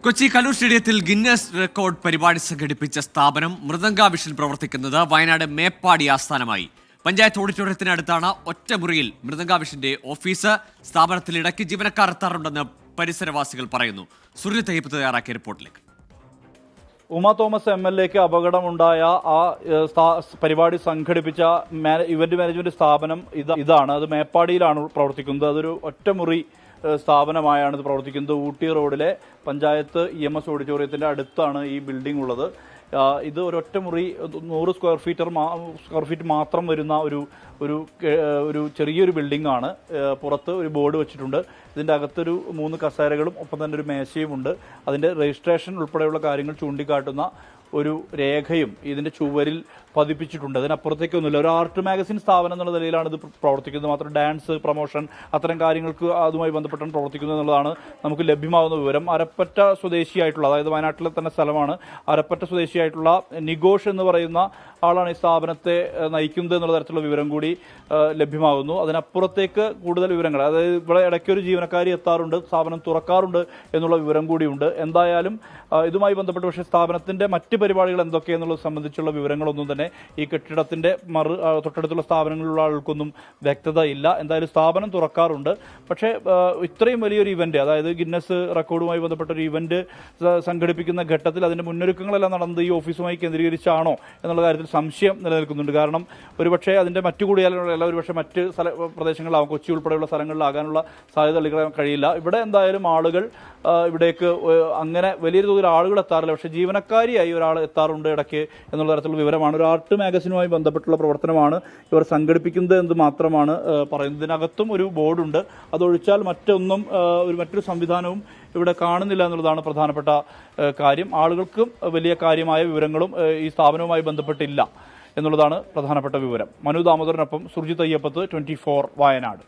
കൊച്ചി കലൂർ സ്റ്റേഡിയത്തിൽ Guinness record പരിപാടി സംഘടിപ്പിച്ച സ്ഥാപനം മൃദംഗ വിഷൻ പ്രവർത്തിക്കുന്നത് വയനാട് മേപ്പാടി ആസ്ഥാനമായി. പഞ്ചായത്ത് ഓഡിറ്റോറിയത്തിനടുത്താണ് ഒറ്റമുറിയിൽ മൃദംഗ വിഷന്റെ ഓഫീസ്. സ്ഥാപനത്തിൽ ഇടയ്ക്ക് ജീവനക്കാർ എത്താറുണ്ടെന്ന് പരിസരവാസികൾ പറയുന്നു. സൂര്യ തയ്യപ്പ് തയ്യാറാക്കിയ റിപ്പോർട്ടിലേക്ക്. ഉമാ തോമസ് MLAക്ക് അപകടമുണ്ടായ ആ പരിപാടി സംഘടിപ്പിച്ച ഇവന്റ് മാനേജ്മെന്റ് സ്ഥാപനം ഇതാണ്. അത് മേപ്പാടിയിലാണ് പ്രവർത്തിക്കുന്നത്. അതൊരു ഒറ്റമുറി സ്ഥാപനമായാണ് ഇത് പ്രവർത്തിക്കുന്നത്. ഊട്ടി റോഡിലെ പഞ്ചായത്ത് EMS ഓഡിറ്റോറിയത്തിന്റെ അടുത്താണ് ഈ ബിൽഡിംഗ് ഉള്ളത്. ഇത് ഒരൊറ്റ മുറി 100 സ്ക്വയർ ഫീറ്റ് മാത്രം വരുന്ന ഒരു ചെറിയൊരു ബിൽഡിംഗ് ആണ്. പുറത്ത് ഒരു ബോർഡ് വെച്ചിട്ടുണ്ട്. ഇതിൻ്റെ അകത്തൊരു 3 കസേരകളും ഒപ്പം തന്നെ ഒരു മേശയും ഉണ്ട്. അതിൻ്റെ രജിസ്ട്രേഷൻ ഉൾപ്പെടെയുള്ള കാര്യങ്ങൾ ചൂണ്ടിക്കാട്ടുന്ന ഒരു രേഖയും ഇതിൻ്റെ ചുവരിൽ പതിപ്പിച്ചിട്ടുണ്ട്. അതിനപ്പുറത്തേക്കൊന്നുമില്ല. ഒരു ആർട്ട് മാഗസിൻ സ്ഥാപനം എന്നുള്ള നിലയിലാണ് ഇത് പ്രവർത്തിക്കുന്നത്. മാത്രം ഡാൻസ് പ്രൊമോഷൻ അത്തരം കാര്യങ്ങൾക്ക് അതുമായി ബന്ധപ്പെട്ടാണ് പ്രവർത്തിക്കുന്നത് എന്നുള്ളതാണ് നമുക്ക് ലഭ്യമാകുന്ന വിവരം. അരപ്പറ്റ സ്വദേശിയായിട്ടുള്ള, അതായത് വയനാട്ടിലെ തന്നെ സ്ഥലമാണ്, അരപ്പറ്റ സ്വദേശിയായിട്ടുള്ള നിഗോഷ് എന്ന് പറയുന്ന ആളാണ് ഈ സ്ഥാപനത്തെ നയിക്കുന്നത് എന്നുള്ള തരത്തിലുള്ള വിവരം കൂടി ലഭ്യമാകുന്നു. അതിനപ്പുറത്തേക്ക് കൂടുതൽ വിവരങ്ങൾ, അതായത് ഇവിടെ ഇടയ്ക്കൊരു ജീവനക്കാരി എത്താറുണ്ട്, സ്ഥാപനം തുറക്കാറുണ്ട് എന്നുള്ള വിവരം കൂടിയുണ്ട്. എന്തായാലും ഇതുമായി ബന്ധപ്പെട്ട് പക്ഷേ സ്ഥാപനത്തിന്റെ മറ്റ് പരിപാടികൾ എന്തൊക്കെയെന്നുള്ളത് സംബന്ധിച്ചുള്ള വിവരങ്ങളൊന്നും തന്നെ ഈ കെട്ടിടത്തിന്റെ തൊട്ടടുത്തുള്ള സ്ഥാപനങ്ങളിലുള്ള ആൾക്കൊന്നും വ്യക്തത ഇല്ല. എന്തായാലും സ്ഥാപനം തുറക്കാറുണ്ട്. പക്ഷേ ഇത്രയും വലിയൊരു ഇവന്റ്, അതായത് ഗിന്നസ് റെക്കോർഡുമായി ബന്ധപ്പെട്ട ഒരു ഇവന്റ് സംഘടിപ്പിക്കുന്ന ഘട്ടത്തിൽ അതിന്റെ മുന്നൊരുക്കങ്ങളെല്ലാം നടന്നത് ഈ ഓഫീസുമായി കേന്ദ്രീകരിച്ചാണോ എന്നുള്ള കാര്യത്തിൽ സംശയം നിലനിൽക്കുന്നുണ്ട്. കാരണം ഒരുപക്ഷെ അതിന്റെ മറ്റു കൂടിയാലുള്ള ഒരുപക്ഷെ മറ്റ് പ്രദേശങ്ങളിലാവും, കൊച്ചി ഉൾപ്പെടെയുള്ള സ്ഥലങ്ങളിലാകാനുള്ള സാധ്യത തള്ളിക്കളയാൻ കഴിയില്ല. ഇവിടെ എന്തായാലും ആളുകൾ ഇവിടേക്ക് അങ്ങനെ വലിയ തോതിൽ ആളുകൾ എത്താറില്ല. പക്ഷേ ജീവനക്കാരിയായി ഒരാൾ എത്താറുണ്ട് ഇടയ്ക്ക് എന്നുള്ള തരത്തിലുള്ള വിവരമാണ്. ഒരു ആർട്ട് മാഗസിനുമായി ബന്ധപ്പെട്ടുള്ള പ്രവർത്തനമാണ് ഇവർ സംഘടിപ്പിക്കുന്നത് എന്ന് മാത്രമാണ് പറയുന്നത്. ഇതിനകത്തും ഒരു ബോർഡുണ്ട്. അതൊഴിച്ചാൽ മറ്റൊരു സംവിധാനവും ഇവിടെ കാണുന്നില്ല എന്നുള്ളതാണ് പ്രധാനപ്പെട്ട കാര്യം. ആളുകൾക്കും വലിയ കാര്യമായ വിവരങ്ങളും ഈ സ്ഥാപനവുമായി ബന്ധപ്പെട്ടില്ല എന്നുള്ളതാണ് പ്രധാനപ്പെട്ട വിവരം. മനു ദാമോദരനൊപ്പം സുർജിത് അയ്യപ്പത്ത്, 24 വയനാട്.